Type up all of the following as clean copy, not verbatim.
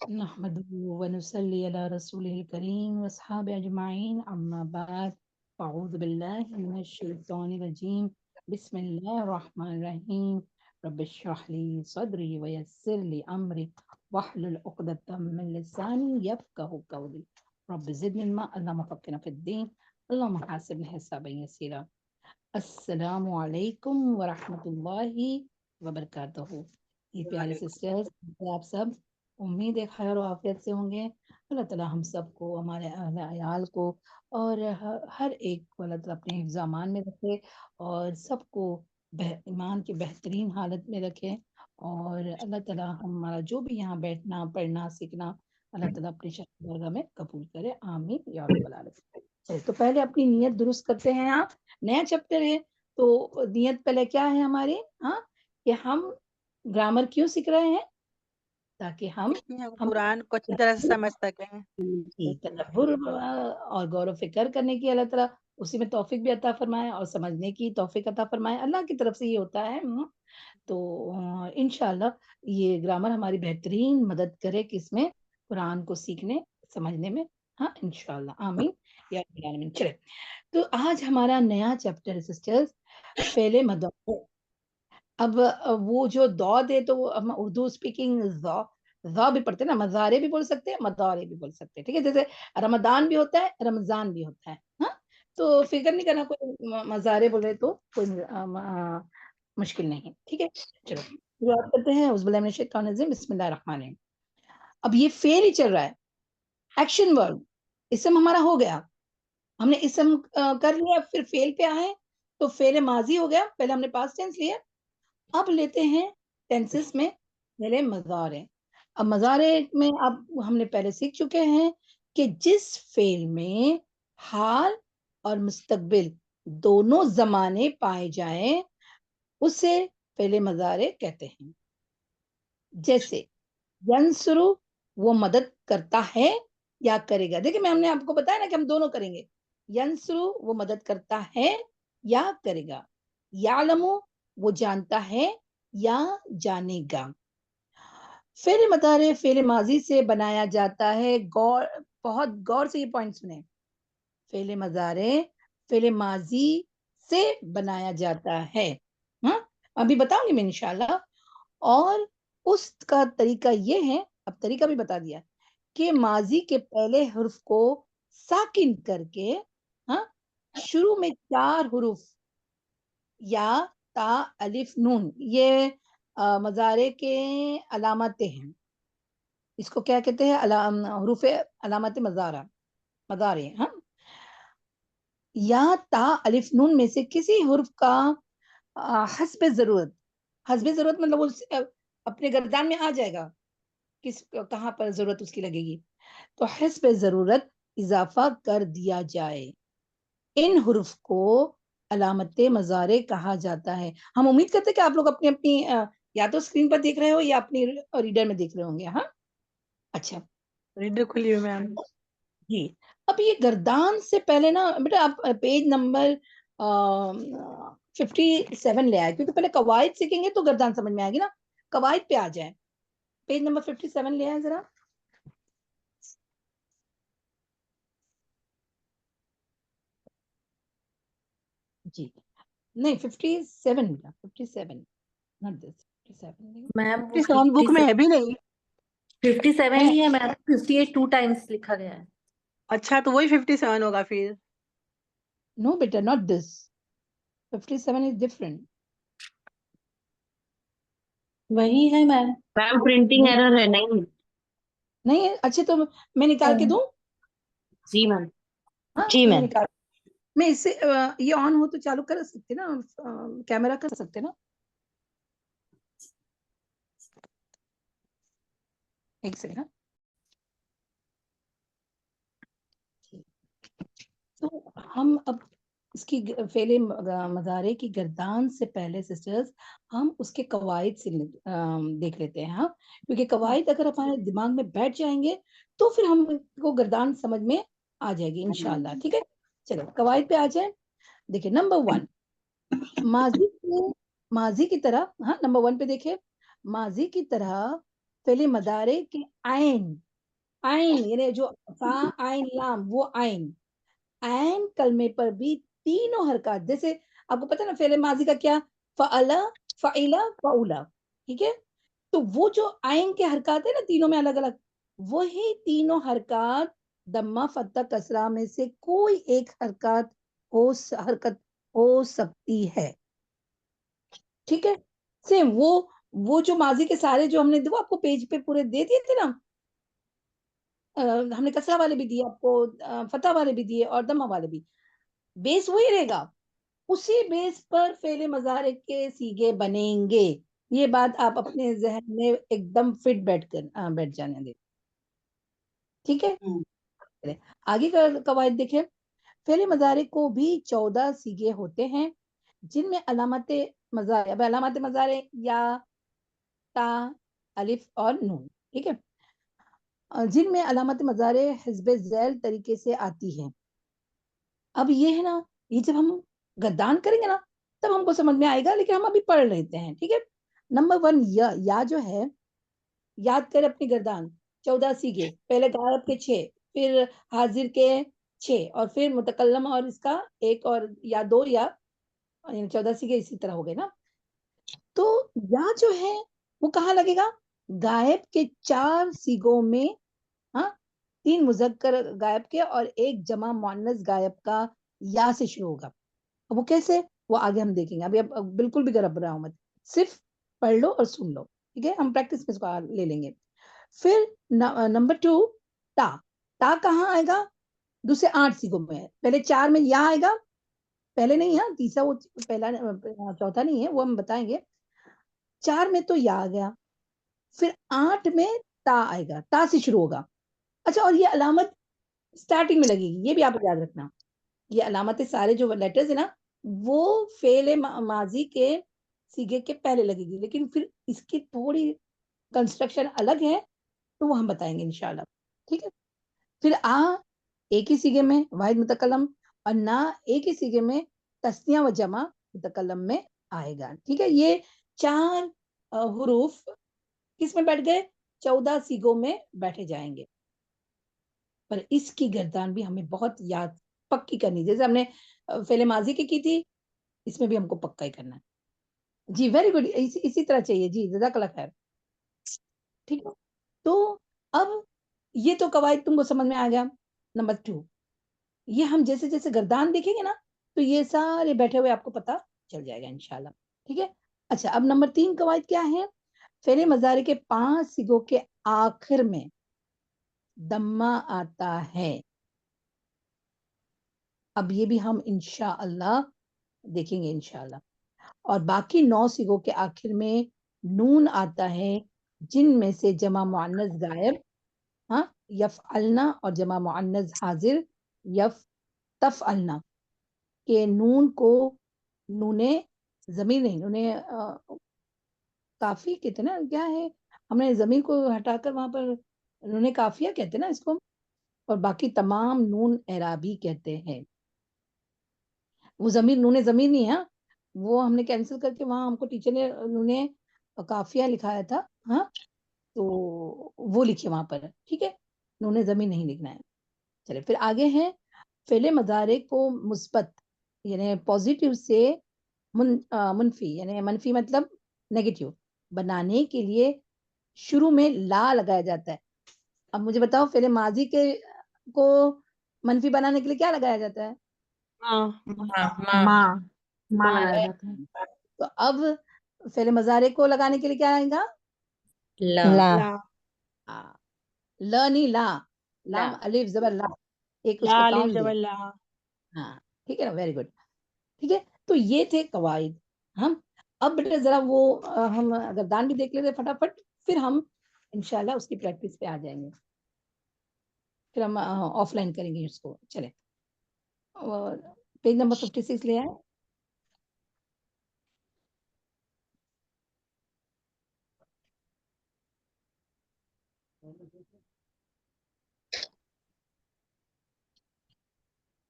नहमदुहु व नुसल्ली अला रसूलिल करीम व अस्हाबि अजमाइन अम्मा बाद अऊज़ु बिल्लाहि मिनश शैतानिर रजीम बिस्मिल्लाहिर रहमानिर रहीम रब्बिश्रह ली सदरी व यस्सिर ली अमरी वहलुल उक़दतम मिन लिसानी यफ़क़हू क़ौली रब्बि ज़िदनी इल्मा अल्लाहुम्मा फ़क़्हिना फ़िद्दीन अल्लाहुम्मा हासिबनी हिसाबन यसीरा। अस्सलामु अलैकुम व रहमतुल्लाहि व बरकातहू। ये प्यारे सिस्टर्स, आप सब उम्मीद है खैर और आफियत से होंगे। अल्लाह ताला हम सबको, हमारे अहले अयाल को और हर एक को अल्लाह ताला अपने हिफ्ज़-ए-अमान में रखे और सबको ईमान की बेहतरीन हालत में रखे। और अल्लाह ताला हमारा जो भी यहाँ बैठना, पढ़ना, सीखना अल्लाह ताला अपनी शक्ल दरगाह में कबूल करे, आमीन या रब्बल आलमीन। चलिए, तो पहले अपनी नीयत दुरुस्त करते हैं। आप नया चैप्टर है तो नीयत पहले क्या है हमारी, हाँ, कि हम ग्रामर क्यों सीख रहे हैं, ताकि हम कुरान को अच्छी तरह से समझ सकें। तदब्बुर और गौर फ़िक्र करने की अल्लाह ताला उसी में तौफीक भी अता फरमाए और समझने की तौफीक अता फरमाए, अल्लाह की तरफ से ये होता है। तो इंशाअल्लाह ये ग्रामर हमारी बेहतरीन मदद करे किसमें, कुरान को सीखने समझने में। हाँ, इंशाअल्लाह आमीन या रब्बल आलमीन। चले, तो आज हमारा नया चैप्टर है सिस्टर्स, फ़ेले मदौर। अब वो जो दौद है तो वो हम उर्दू स्पीकिंग ज़ भी पढ़ते हैं ना, मज़ारे भी बोल सकते हैं, मदौरे भी बोल सकते हैं, ठीक है? जैसे रमदान भी होता है, रमज़ान भी होता है, हाँ? तो फ़िक्र नहीं करना, कोई मज़ारे बोले तो कोई मुश्किल नहीं है, ठीक है? चलो शुरुआत करते हैं। औज़ु बिल्लाहि मिनश शैतानिर रजीम, बिस्मिल्लाहिर रहमानिर रहीम। अब ये फ़ेल ही चल रहा है, एक्शन वर्ब, इस्म हमारा हो गया, हमने इस्म कर लिया, फिर फ़ेल पे आए, तो फ़ेल माज़ी हो गया, पहले हमने पास्ट टेंस लिया। अब लेते हैं टेंसेस में पहले मज़ारे। अब मज़ारे में अब हमने पहले सीख चुके हैं कि जिस फ़ेल में हाल और मुस्तक़बिल दोनों ज़माने पाए जाएँ, उसे फ़ेले मज़ारे कहते हैं। जैसे यंसुरु, वो मदद करता है या करेगा। देखिए, हमने आपको बताया ना कि हम दोनों करेंगे। यंसुरु, वो मदद करता है या करेगा। यालमु, वो जानता है या जानेगा। फ़ेल मुदारे फ़ेल माज़ी से बनाया जाता है। बहुत गौर से ये पॉइंट सुनें। फ़ेल मुदारे फ़ेल माज़ी से बनाया जाता है। हाँ? अभी बताऊँगी मैं इंशाअल्लाह। और उसका तरीका ये है, अब तरीका भी बता दिया, कि माज़ी के पहले हर्फ को साकिन करके, हाँ, शुरू में 4 हुरूफ या, ता, अलिफ, नून, ये मज़ारे के अलामतें हैं। इसको क्या कहते हैं? हुरूफ़े अलामत मज़ारा, मज़ारे, हाँ? या, ता, अलिफ, नून में से किसी हुर्फ का हस्बे ज़रूरत, हस्बे ज़रूरत मतलब अपने गर्दान में आ जाएगा, कहाँ पर ज़रूरत उसकी लगेगी, तो हस्बे ज़रूरत इज़ाफ़ा कर दिया जाए। इन हुर्फ को अलामत मज़ारे कहा जाता है। हम उम्मीद करते हैं कि आप लोग अपनी-अपनी या तो स्क्रीन पर देख रहे हो या अपनी रीडर में देख रहे होंगे, हाँ? अच्छा। रीडर खुली हुई मैम। जी, अब ये गर्दान से पहले ना बेटा आप पेज नंबर 57 ले आए, क्योंकि पहले कवायद सीखेंगे तो गर्दान समझ में आएगी ना। कवायद पे आ जाएँ। पेज नंबर 57 ले आएँ ज़रा। जी, नहीं 57 बेटा, 57 नॉट दिस, 57 मैम वो 57 बुक में है भी नहीं। 57 है। ही है मैम, 58 2 टाइम्स लिखा गया है। अच्छा, तो वही 57 होगा फिर। नो बेटा, नॉट दिस, 57 इज़ डिफरेंट। वही है मैम। मैम प्रिंटिंग एरर है। नहीं नहीं है, अच्छा तो मैं निकाल के दूँ? जी मैम। हाँ, जी मैं मैम। निकाल, मैं इससे ये ऑन हो तो चालू कर सकते ना, कैमरा कर सकते ना? एक सेकंड, हाँ। तो हम अब इसकी फ़ेले मज़ारे की गर्दान से पहले सिस्टर्स हम उसके कवायद से देख लेते हैं, हाँ? क्योंकि कवायद अगर हमारे दिमाग में बैठ जाएँगे, तो फिर हमको गर्दान समझ में आ जाएगी इंशाअल्लाह, ठीक है? चलो कवायद पे आ जाएँ। देखिए नंबर 1, माज़ी की तरह, हाँ, नंबर 1 पे देखिए, माज़ी की तरह फेले मदारे के आइन, आइन यानी जो फा आइन लाम वो आइन, आइन कलमे पर भी तीनों हरकत, जैसे आपको पता है ना फेले माजी का क्या, फ़अला, फ़इला, फ़उला, ठीक है? तो वो जो आइन के हरकत है ना तीनों में अलग-अलग, वही तीनों हरकत दम्मा फत्ता कसरा में से कोई एक हरकत हो सकती है, ठीक है? सेम वो जो माजी के सारे जो हमने वो आपको पेज पे पूरे दे दिए थे ना, हमने कसरा वाले भी दिए आपको, फतह वाले भी दिए और दम्मा वाले भी, बेस वही रहेगा, उसी बेस पर फेले मज़ारे के सीगे बनेंगे। ये बात आप अपने ज़हन में एकदम फिट बैठ जाने दें, ठीक है? चलिए, आगे का कवायद देखें। फेले मज़ारे को भी 14 सीगे होते हैं, जिनमें अलामत मज़ारे, अब अलामत मज़ारे या, ता, अलिफ और नून, ठीक है? जिनमें अलामत मज़ारे हिस्ब ज़ैल तरीके से आती है। अब ये है ना, ये जब हम गद्दान करेंगे ना, तब हमको समझ में आएगा, लेकिन हम अभी पढ़ लेते हैं, ठीक है? नंबर 1 या जो है, याद करें अपनी गर्दान, 14 सीगे, पहले गायब के 6, फिर हाज़िर के 6 और फिर मुतकल्लम और इसका 1 और या 2 या 14 सीगे इसी तरह हो गए ना? तो या जो है, वो कहाँ लगेगा? गायब के 4 सीगों में, हाँ? 3 मुज़क्कर गायब के और 1 जमा मुअन्नस गायब का या से शुरू होगा। अब वो कैसे? वो आगे हम देखेंगे। अभी अब बिल्कुल भी घबराओ मत। सिर्फ़ पढ़ लो और सुन लो, ठीक है? हम प्रैक्टिस में इसको ले लेंगे। फिर नंबर 2 ता। ता कहाँ आएगा? दूसरे 8 सीगों में है। पहले 4 में या आएगा, पहले नहीं हाँ, तीसरा वो पहला चौथा नहीं है, वो हम बताएँगे। 4 में तो या आ गया, फिर 8 में ता आएगा, ता से शुरू होगा। अच्छा, और ये अलामत स्टार्टिंग में लगेगी, ये भी आप याद रखना। ये अलामतें सारे जो लेटर्स है ना, वो फ़ेल माज़ी के सीगे के पहले लगेगी, लेकिन फिर इसकी थोड़ी कंस्ट्रक्शन अलग है, तो वो हम बताएँगे इंशाअल्लाह, ठीक है? फिर एक ही सीगे में वाहिद मुतकल्लम और ना एक ही सीगे में तस्निया व जमा मुतकल्लम में आएगा, ठीक है? ये 4 हुरूफ किस में बैठ गए? 14 सीगों में बैठे जाएँगे। पर इसकी गर्दान भी हमें बहुत याद पक्की करनी है। जैसे हमने फ़ेल माज़ी की थी, इसमें भी हमको पक्का ही करना है। जी, वेरी गुड, इसी तरह चाहिए जी, जज़ाकल्लाह ख़ैर, ठीक है? तो अब ये तो कवायद तुमको समझ में आ गया, नंबर 2 ये हम जैसे-जैसे गर्दान देखेंगे ना, तो ये सारे बैठे हुए आपको पता चल जाएगा इंशाअल्लाह, ठीक है? अच्छा, अब नंबर 3 कवायद क्या है? फ़ेल मज़ारे के 5 सिगों के आखिर में दम्मा आता है। अब ये भी हम इंशाअल्लाह देखेंगे इंशाअल्लाह। और बाकी 9 सिगों के आखिर में नून आता है, जिनमें से जमा मुअन्नस गायब, हाँ, यफ़अलना और जमा मुअन्नस हाज़िर तफ़अलना के नून को नूने ज़मीर नहीं, नूने काफ़ी कहते हैं ना, क्या है? हमने ज़मीर को हटाकर वहाँ पर नूने काफ़िया कहते हैं ना इसको, और बाकी तमाम नून एराबी कहते हैं। वो ज़मीर नूने ज़मीर नहीं है, हाँ? वो हमने कैंसल करके वहाँ हमको टीचर ने नूने काफ़िया लिखाया था, हाँ? तो वो लिखिए वहाँ पर, ठीक है? नूने ज़मीर नहीं लिखना है। चलिए फिर आगे है, फ़ेले मज़ारे को मुस्बत यानी पॉज़िटिव से मुनफ़ी यानी मनफ़ी मतलब नेगेटिव बनाने के लिए शुरू में ला लगाया जाता है। अब मुझे बताओ फ़ेले माज़ी के को मनफ़ी बनाने के लिए क्या लगाया जाता है? माँ माँ लगाया जाता है। तो अब फ़ेले मज़ारे को लगाने के लिए क्या आएगा? ला ल नहीं ला, लाम अलिफ ज़बर ला, एक उसको काउंट दे। ला हाँ, ठीक है ना? वेरी गुड, ठीक है? तो ये थे कवाइद, हम अब बेटा ज़रा वो हम गर्दान भी देख लेते हैं फटाफट, फिर हम इंशाअल्लाह उसकी प्रैक्टिस पे आ जाएँगे। फिर हम ऑफ़लाइन करेंगे इसको, चलें। और पेज नंबर 56 ले आएँ?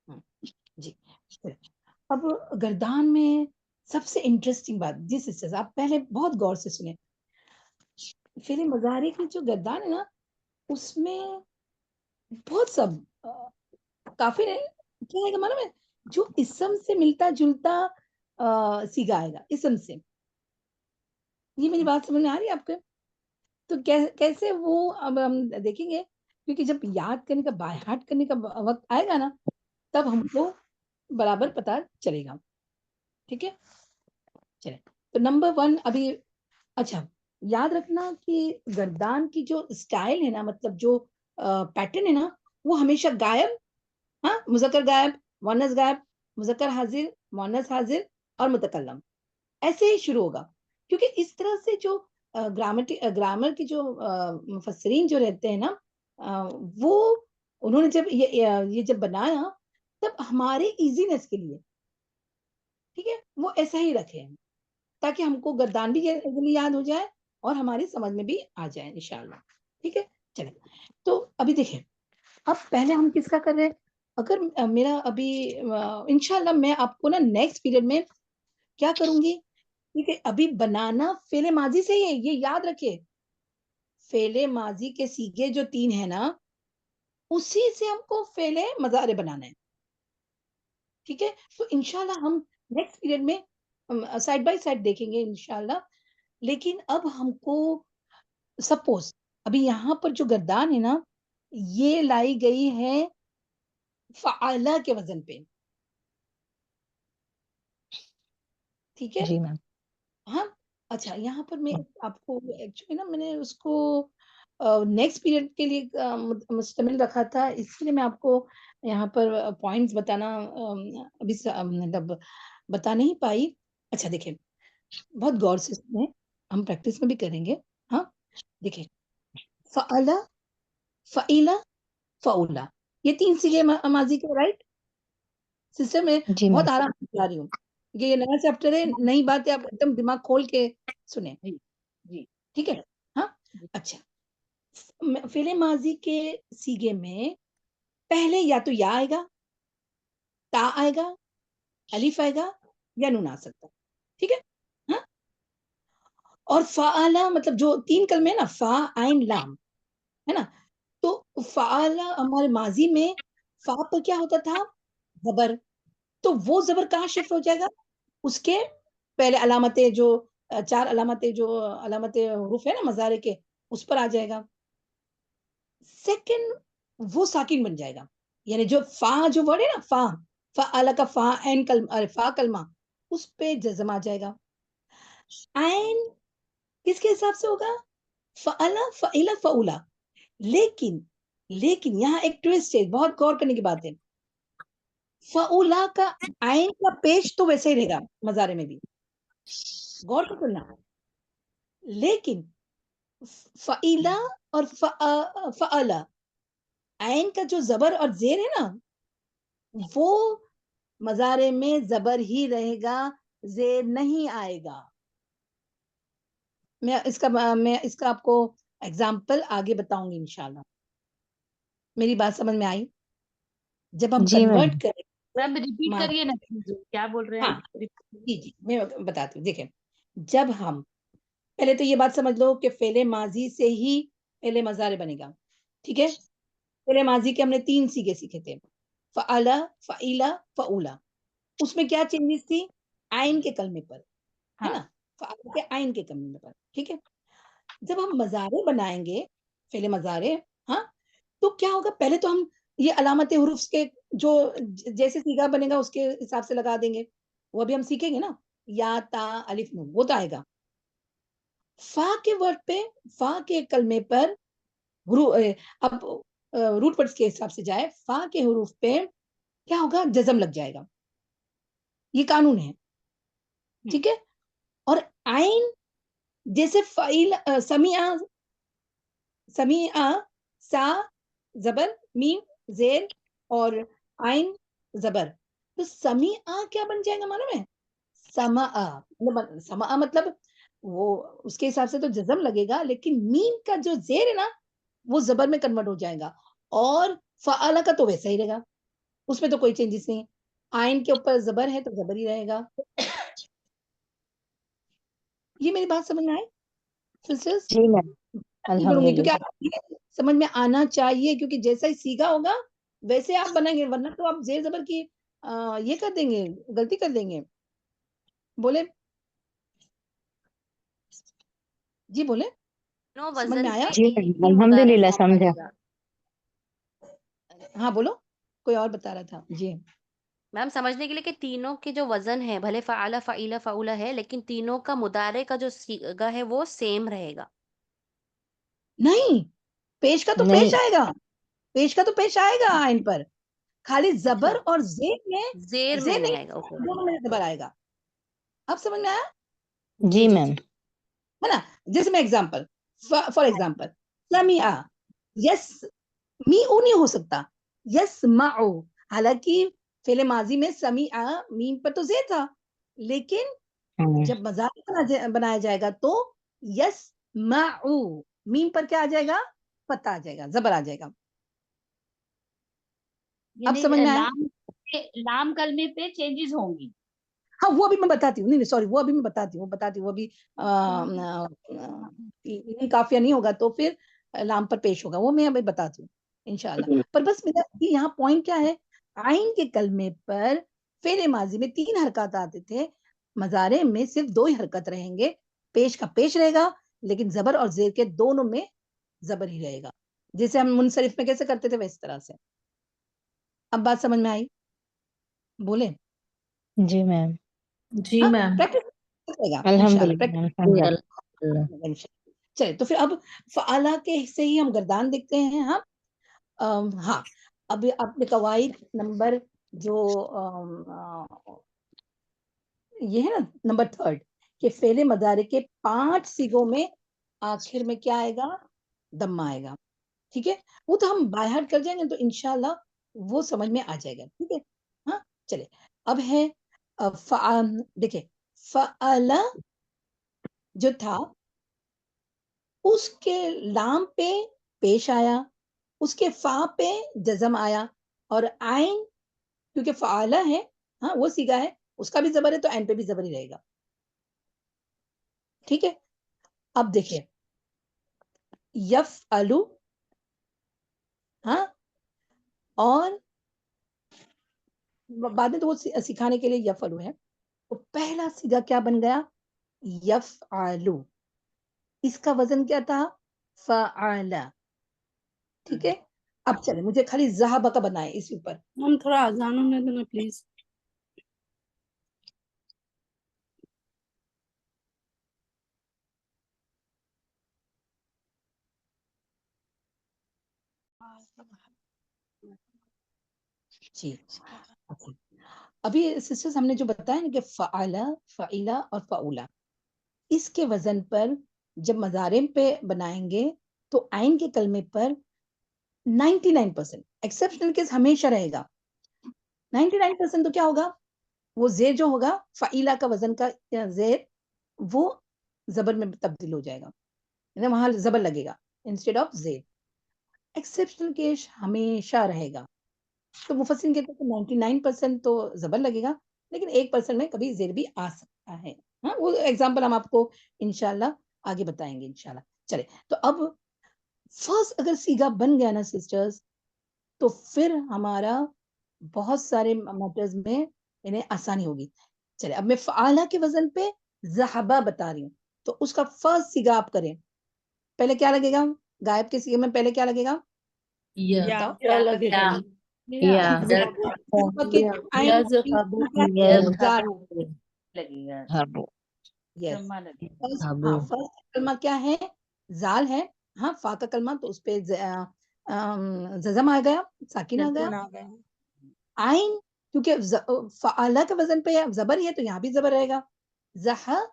हुँ, जी, चलें। अब गर्दान में सबसे इंटरेस्टिंग बात जिस हिस्से से आप पहले बहुत गौर से सुनें, फेले मजारे की जो गर्दान है ना, उसमें बहुत सब काफी नहीं, क्या आएगा मालूम है, जो इसम से मिलता जुलता सीगा आएगा इसम से। ये मेरी बात समझ में आ रही है आपको? तो कैसे वो अब हम देखेंगे, क्योंकि जब याद करने का बाय हार्ट करने का वक्त आएगा ना, तब हमको बराबर पता चलेगा। ठीक है, चले। तो नंबर 1 अभी, अच्छा याद रखना कि गर्दान की जो स्टाइल है ना, मतलब जो पैटर्न है ना, वो हमेशा गायब, हाँ मुजक्कर गायब, मुअन्नस गायब, मुजक्कर हाजिर, मुअन्नस हाजिर और मुतकल्लम, ऐसे ही शुरू होगा। क्योंकि इस तरह से जो ग्रामर की जो मुफस्सिरीन जो रहते हैं ना, वो उन्होंने जब ये जब बनाया, तब हमारे इजीनेस के लिए, ठीक है, वो ऐसा ही रखे हैं, ताकि हमको गर्दान भी जल्दी याद हो जाए और हमारी समझ में भी आ जाए इंशाल्लाह। ठीक है, चले। तो अभी देखिए, अब पहले हम किसका कर रहे हैं। अगर मेरा अभी इंशाल्लाह मैं आपको ना नेक्स्ट पीरियड में क्या करूंगी, ठीक है, अभी बनाना फेले माजी से ही है, ये याद रखिए। फेले माजी के सीगे जो 3 है ना, उसी से हमको फेले मजारे बनाना है। ठीक है, तो इंशाल्लाह हम नेक्स्ट पीरियड में साइड बाय साइड देखेंगे इंशाल्लाह। लेकिन अब हमको सपोज अभी यहाँ पर जो गर्दान है ना, ये लाई गई है फ़आला के वजन पे। ठीक है, जी मैम। हाँ, अच्छा यहाँ पर मैं आपको एक्चुअली ना मैंने उसको नेक्स्ट पीरियड के लिए मुश्तमिल रखा था, इसलिए मैं आपको यहाँ पर पॉइंट्स बताना अभी मतलब बता नहीं पाई। अच्छा देखिए, बहुत गौर से सुने, हम प्रैक्टिस में भी करेंगे। हाँ, देखिए, फ़अला, फ़इला, फ़उला, ये 3 सीगे माजी के, राइट। सिस्टम में जी मैम। बहुत आराम से बता रही हूँ, ये नया चैप्टर है, नई बात है, आप एकदम दिमाग खोल के सुने। जी, ठीक है। हाँ, अच्छा, फेले माजी के सीगे में पहले या तो या आएगा, ता आएगा, अलिफ आएगा या नून आ सकता है। ठीक है, हाँ, और फ़आला मतलब जो 3 कलमे है ना, फ़ा आइन लाम, है ना, तो फ़आला हमारे माजी में फ़ा पर क्या होता था, ज़बर, तो वो ज़बर कहाँ शिफ्ट हो जाएगा, उसके पहले अलामतें जो 4 अलामतें जो अलामतें हुरूफ है ना मज़ारे के, उस पर आ जाएगा। सेकंड, वो साकिन बन जाएगा, यानी जो फ़ा जो वर्ड है ना, फ़ा, फ़अला का फ़ा ऐन फ़ा कलमा, उस पे जज़म आ जाएगा। ऐन किसके हिसाब से होगा, फ़अला, फ़इला, फ़उला। लेकिन यहाँ एक ट्विस्ट है, बहुत गौर करने की बात है। फ़उला का ऐन का पेश तो वैसे ही रहेगा मज़ारे में भी, गौर से सुनना। लेकिन फ़इला और फ़अला, ऐन का जो ज़बर और ज़ेर है ना, वो मज़ारे में ज़बर ही रहेगा, ज़ेर नहीं आएगा। मैं इसका आपको एग्ज़ाम्पल आगे बताऊँगी इंशाल्लाह। मेरी बात समझ में आई? जब हम जी मैम। कन्वर्ट करें मैम रिपीट मा करिए ना प्लीज, क्या बोल रहे हैं हाँ, आप? जी, मैं बताती हूँ। देखिए, जब हम पहले तो ये बात समझ लो कि फ़ेले माज़ी से ही फ़ेले मज़ारे बनेगा, ठीक है? फ़ेले माज़ी के हमने 3 सीगे सीखे थे, फ़अला, फ़इला, फ़उला। उसमें क्या चेंजेज़ थी? आइन के कलमे पर, है हाँ, ना? फ़अला के आइन के कलमे पर, ठीक है? जब हम मज़ारे बनाएँगे, फ़ेले मज़ारे, हाँ? तो क्या होगा, पहले तो हम ये अलामत हुरूफ के जो जैसे सीगा बनेगा उसके हिसाब से लगा देंगे। वो अभी हम सीखेंगे ना, या, ता, अलिफ, नून, वो तो आएगा। फ़ा के वर्ड पे, फ़ा के कलमे पर अब रूट वर्ड्स के हिसाब से जाए, फ़ा के हुरूफ पे क्या होगा, जज़म लग जाएगा। ये कानून है, ठीक है? और आइन जैसे समीअ, सा ज़बर, मीम ज़ेर और आइन ज़बर। तो समीअ क्या बन जाएगा मालूम है? समअ, मतलब समअ मतलब वो उसके हिसाब से तो जज़म लगेगा, लेकिन मीम का जो ज़ेर है ना, वो ज़बर में कन्वर्ट हो जाएगा, और फ़अला का तो वैसा ही रहेगा, उसमें तो कोई चेंजेस नहीं है। आइन के ऊपर ज़बर है तो ज़बर ही रहेगा। ये मेरी बात समझ में आई? सिस्टर्स? जी मैम, नहीं पढ़ूंगी क्योंकि अल्हम्दुलिल्लाह। आपको समझ में आना चाहिए, क्योंकि जैसा ही सीखा होगा वैसे आप बनाएंगे, वरना तो आप जेर जबर की ये कर देंगे, गलती कर देंगे। बोले जी, बोले नो समझ वजन में आया? पे जी एक मैम, ही मुदारे अल्हम्दुलिल्लाह फॉर्म समझा। बनेगा। हाँ बोलो, कोई और बता रहा था जी। मैम समझने के लिए कि तीनों के जो वजन है, भले फ़अला, फ़ईला, फ़ऊला है, लेकिन तीनों का मुदारे का जो सीगा है वो सेम रहेगा। नहीं, पेश का तो पेश नहीं, आएगा, पेश का तो पेश आएगा आइन पर, खाली जबर अच्छा, और जेर में, ज़ेर में जेर नहीं नहीं, आएगा। ओके, दोनों में जबर आएगा। अब समझ में आया? जी, जी जी, मैम, जी। है ना? जैसे मैं एग्जांपल, फॉर एग्जांपल, समिआ, यस मी ऊ नहीं हो सकता, यस्माउ, हालांकि फेले माजी में समिआ मीम पर तो जे था, लेकिन जब मजाक बनाया जाएगा तो यस्माउ, मीम पर क्या आ जाएगा? पता आ जाएगा, जबर आ जाएगा। अब यानी समझ में आया? लाम कलमे पे चेंजेस होंगी। हाँ, वो अभी मैं बताती हूँ, नहीं सॉरी, वो अभी मैं बताती हूँ, वो अभी काफिया नहीं होगा तो फिर लाम पर पेश होगा, वो मैं अभी बताती हूँ इंशाल्लाह। पर बस मेरा यहाँ पॉइंट क्या है, आइन के कलमे पर फेले माजी में 3 हरकत आते थे, मजारे में सिर्फ 2 ही हरकत रहेंगे, पेश का पेश रहेगा, लेकिन जबर और जेर के दोनों में जबर ही रहेगा, जैसे हम मुनसरिफ में कैसे करते थे वैसे तरह से। अब बात समझ में आई? बोले जी मैम, जी हाँ, मैम। प्रैक्टिस करेगा इंशाल्लाह, अल्हम्दुलिल्लाह मैम, समझा। प्रैक्टिस। चलिए तो फिर अब फ़आला के से ही हम गर्दान देखते हैं हम। हाँ, अभी आपने कवाइद नंबर जो ये है ना नंबर 3 कि फ़ेले मदारे के 5 सिगों में आखिर में क्या आएगा? दम्मा आएगा, ठीक है? वो तो हम बाय हार्ट कर जाएँगे तो इंशाल्लाह वो समझ में आ जाएगा, ठीक है? हाँ, चलिए अब है देखिए फ़अला जो था उसके लाम पे पेश आया, उसके फ़ा पे जज़म आया और आइन क्योंकि फ़आला है, हाँ, वो सीगा है, उसका भी ज़बर है तो आइन पे भी ज़बर ही रहेगा। ठीक है? अब देखिए यफ़अलु, हाँ, और बाद में तो वो सिखाने के लिए यफ़अलु है। तो पहला सीगा क्या बन गया? यफ़अलु। इसका वज़न क्या था? फ़अला। ठीक है? अब चलिए मुझे खाली ज़हाबा का बनाएँ इस ऊपर। हम थोड़ा आजान होने देना प्लीज। जी। ओके। अभी सिस्टर्स हमने जो बताया ना कि फ़अला, फ़इला और फ़उला, इसके वज़न पर जब मज़ारिम पे बनाएँगे तो आइन के कलमे पर 99% एक्सेप्शनल केस हमेशा रहेगा। 99% तो क्या होगा? वो ज़ेर जो होगा फ़इला का वज़न का ज़ेर वो ज़बर में तब्दील हो जाएगा। यानी वहाँ ज़बर लगेगा इंस्टेड ऑफ ज़ेर। एक्सेप्शनल केस हमेशा रहेगा। तो मुफस्सिरीन कहते हैं कि 99% तो ज़बर लगेगा, लेकिन 1% में कभी ज़ेर भी आ सकता है। हाँ, वो एग्ज़ाम्पल हम आपको इंशाल्लाह आगे बताएँगे इंशाल्लाह। चलिए, तो अब फर्स्ट अगर सीगा बन गया ना सिस्टर्स, तो फिर हमारा बहुत सारे मैटर्स में इन्हें आसानी होगी। चलिए, अब मैं फ़आला के वज़न पे ज़हबा बता रही हूँ, तो उसका फर्स्ट सीगा आप करें। पहले क्या लगेगा? गायब के सीगे में पहले क्या लगेगा? बताओ? क्या लगेगा? या ओके, यज़हबु। लगेगा, हबू, यस। जम्मा लगेगा। फर्स्ट हबू, हाँ, फर्स्ट कलमा क्या है? ज़ाल है, हाँ, फ़ा का कलमा तो उसपे ज़ज़म आ गया, साकिन आ गया। आइन क्योंकि फ़अला के वज़न पे ज़बर ही है तो यहाँ भी ज़बर रहेगा। ज़ह,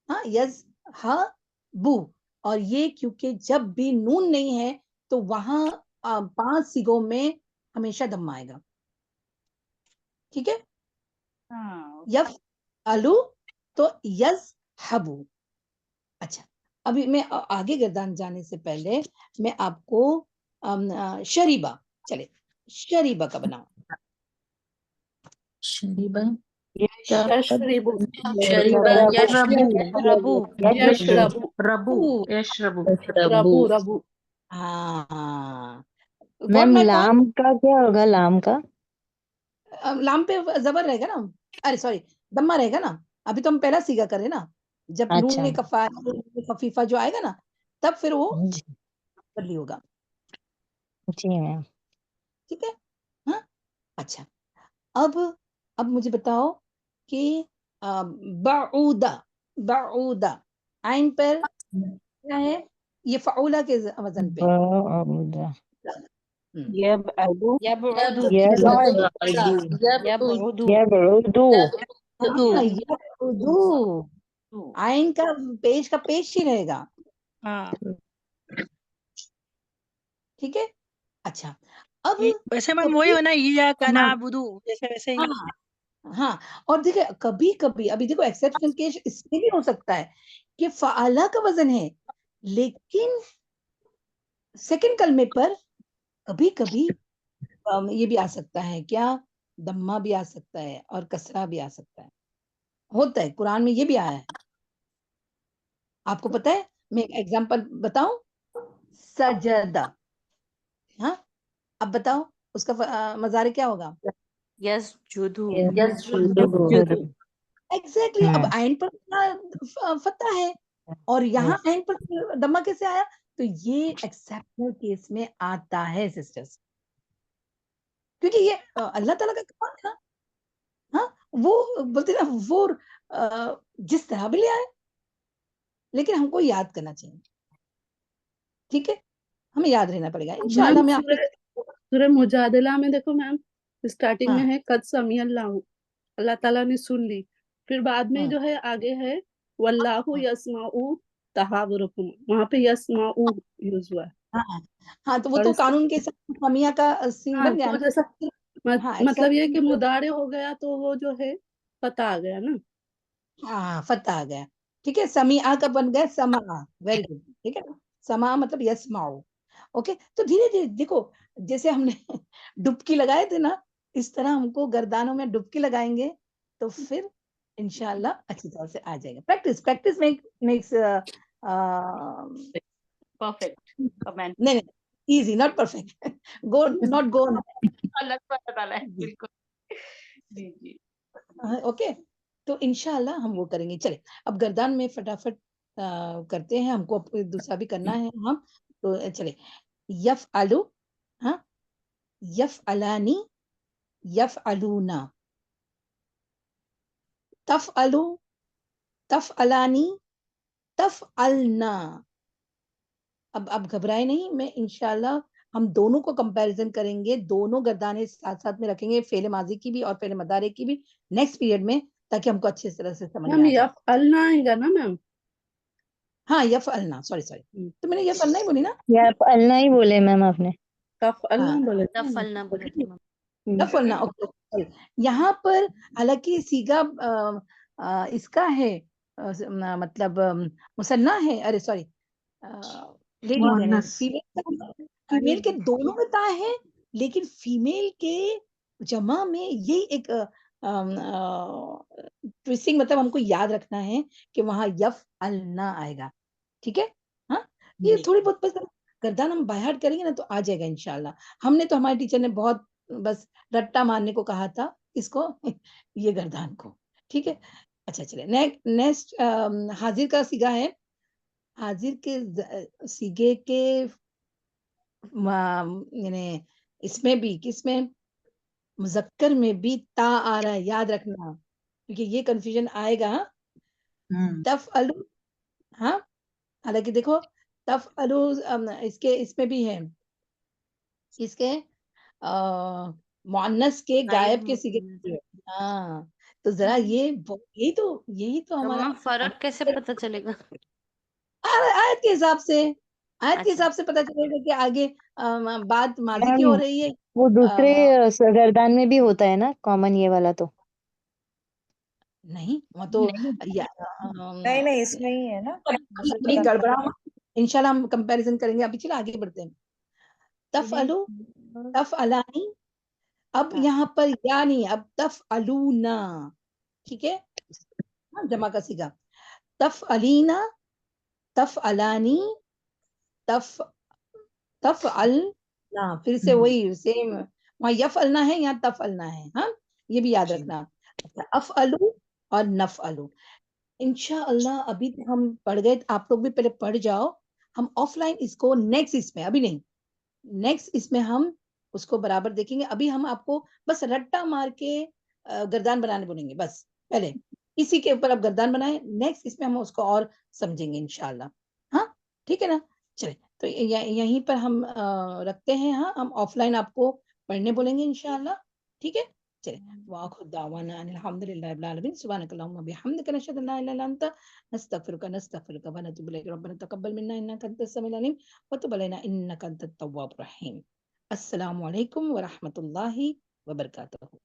हाँ, यज़हबु, और ये क्योंकि जब भी नून नहीं है तो वहाँ 5 सिगों में हमेशा दम्मा आएगा। ठीक है? हाँ, यफ़अलु तो यज़हबु। अच्छा, अभी मैं आगे गर्दान जाने से पहले मैं आपको शरीबा, चले शरीबा का बनाओ। शरीबा। यशरबु यशरबु यशरबु रबु यशरबु रबु रबु हाँ गॉट मैम माय पॉइंट। लाम का क्या होगा, लाम का? लाम पे जबर रहेगा ना, अरे सॉरी दम्मा रहेगा ना। अभी तो हम पहला सीगा कर रहे हैं ना, जब नून अच्छा ने कफा खफीफा जो आएगा ना, तब फिर वो जी बदली होगा। जी मैम। ठीक है। हाँ अच्छा, अब मुझे बताओ कि बाऊदा, बाऊदा आइन पर क्या है, ये फाउला के वजन पे। बऊदा हम्म, यबअदु यबउदु यबअदु यबउदु हाँ, यबउदु। आइन का पेश ही रहेगा। हाँ ठीक है। अच्छा अब वैसे मैम वही कभी है ना, या हाँ कनाबुदु जैसे वैसे ही। हाँ, और देखिए कभी कभी अभी देखो एक्सेप्शनल केस इसमें भी हो सकता है कि फाला का वजन है, लेकिन सेकंड कलमे पर कभी कभी ये भी आ सकता है, क्या दम्मा भी आ सकता है और कसरा भी आ सकता है, होता है कुरान में ये भी आया है। आपको पता है, मैं एक एग्जांपल बताऊं, सजदा। हाँ अब बताओ उसका मजारे क्या होगा? यस्जुदु यस्जुदु एग्जैक्टली अब आइन पर फतह है और यहाँ आइन पर दम्मा कैसे आया? तो ये एक्सेप्शनल केस में आता है सिस्टर्स, क्योंकि ये अल्लाह ताला का कमाल है ना। हाँ वो बोलते ना वो जिस तरह भी ले आए, लेकिन हमको याद करना चाहिए। ठीक है, हमें याद रहना पड़ेगा मैम इंशाल्लाह। मैं आपको सूरह मुजादिला में देखो मैम, स्टार्टिंग में हाँ है कद समी अल्लाह, अल्लाह ताला ने सुन ली। फिर बाद में हाँ जो है आगे है वल्लाहु यस्माउ तहावुरुकुम, वहां पे यस्माउ यूज हुआ है। हाँ हाँ, तो वो और तो इसका कानून के साथ समिया का सीन हाँ बन गया तो ना। जैसा हाँ मतलब ये कि एक्सेप्ट, मुदारे हो गया तो वो जो है पता आ गया ना। हाँ फतह आ गया। ठीक है, समीआ का बन गया समा। Very good. ठीक है ना, समा मतलब यस्माओ। ओके, तो धीरे धीरे देखो, जैसे हमने डुबकी लगाए थे ना, इस तरह हमको गर्दानों में डुबकी लगाएंगे तो फिर इंशाल्लाह अच्छी तरह से आ जाएगा। Practice practice makes perfect comment नहीं नहीं, easy not perfect, go not go. अलग पता चला है बिल्कुल। जी जी ओके, तो इंशाल्लाह हम वो करेंगे। चले अब गर्दान में फटाफट करते हैं, हमको अब दूसरा भी करना है हम। तो चले, यफ आलू, हाँ यफ अलानी, यफ अलूना, तफ अलू, तफ अलानी, तफ अलना। अब घबराए नहीं, मैं इंशाल्लाह हम दोनों को कंपैरिजन करेंगे, दोनों गर्दाने साथ साथ में रखेंगे, फेले माजी की भी और फेले मदारे की भी नेक्स्ट पीरियड में, ताकि हमको अच्छी तरह से समझ में मैम आ जाए। यफ़अलना आएगा ना मैम? हाँ यफ अलना, सॉरी सॉरी, तो मैंने यफ अलना ही बोली ना। ये आप अल्लाह ही बोले मैम आपने। तफ़अलना हाँ बोले थे। तफलना बोले थे मैम। यफ अलना, ओके ओके। यहाँ पर हालांकि सीगा इसका है, मतलब मुसन्ना है, अरे सॉरी लेडीज यानी मुअन्नस फीमेल के दोनों में ता है, लेकिन फीमेल के जमा में यही एक ट्विस्टिंग, मतलब हमको याद रखना है कि वहां यफ अलना आएगा। ठीक है। हाँ ये थोड़ी बहुत बस गर्दान हम बाहर करेंगे ना तो आ जाएगा इंशाल्लाह। हमने तो, हमारे टीचर ने बहुत बस रट्टा मारने को कहा था इसको ये गर्दान को। ठीक है। अच्छा चले नेक्स्ट हाजिर का सीगा है। हाजिर के सीगे के यानी इसमें भी, किसमें, मुजक्कर में भी ता आ रहा है, याद रखना, क्योंकि ये कंफ्यूजन आएगा। तफ अलू, हाँ हालांकि देखो तफ अलू इसके इसमें भी है, किसके मुअन्नस के गायब गायब के सीगे मुअन्नस। भी है। हाँ तो जरा ये यही तो तो हमारा मैम फर्क कैसे पता चलेगा? आयत के हिसाब से, आयत के अच्छा हिसाब से पता चलेगा कि आगे बात माजी की मैम हो रही है। वो दूसरे अ, गर्दान में भी होता है ना कॉमन ये वाला तो? नहीं वो तो नहीं नहीं इसमें ही है ना, मुझे बड़ी पता गड़बड़ा हुआ। इंशाल्लाह हम कंपैरिजन करेंगे। अभी चलो आगे बढ़ते हैं। तफ अलू, तफ अलानी, अब हाँ यहाँ पर या नहीं, अब तफ अलूना। ठीक है, हाँ, जमा का सीगा। तफ़अलीना, तफ़अलानी, तफ़ तफ़अलना, फिर से वही सेम, वहाँ यफ़अलना है, यहाँ तफ़अलना है, हाँ, ये भी याद रखना। अच्छा, अफ़अलु और नफ़अलु। इंशाअल्लाह अभी तो हम पढ़ गए, आप लोग भी पहले पढ़ जाओ। हम ऑफलाइन इसको नेक्स्ट इसमें, अभी नहीं, नेक्स्ट इसमें हम उसको बराबर देखेंगे। अभी हम आपको बस रट्टा मार के गर्दान बनाने बोलेंगे बस, पहले इसी के ऊपर आप गर्दान बनाएं, नेक्स्ट इसमें हम उसको और समझेंगे इंशाल्लाह। हाँ, ठीक है ना? चलिए, तो यहीं पर हम रखते हैं। हाँ, हम ऑफलाइन आपको पढ़ने बोलेंगे इंशाल्लाह। ठीक है, चलिए, वाखिर दावाना अनिल हम्दुलिल्लाहि रब्बिल आलमीन, सुब्हानकल्लाहुम्मा बिहम्दिका, नशहदु अन ला इलाहा इल्ला अंता, नस्तगफिरुका व नतूबु इलैक, रब्बना तक़ब्बल मिन्ना इन्नका अंतस समीउल अलीम व तुब अलैना इन्नका अंतत तव्वाबुर रहीम। अस्सलामु अलैकुम व रहमतुल्लाहि व बरकातहू।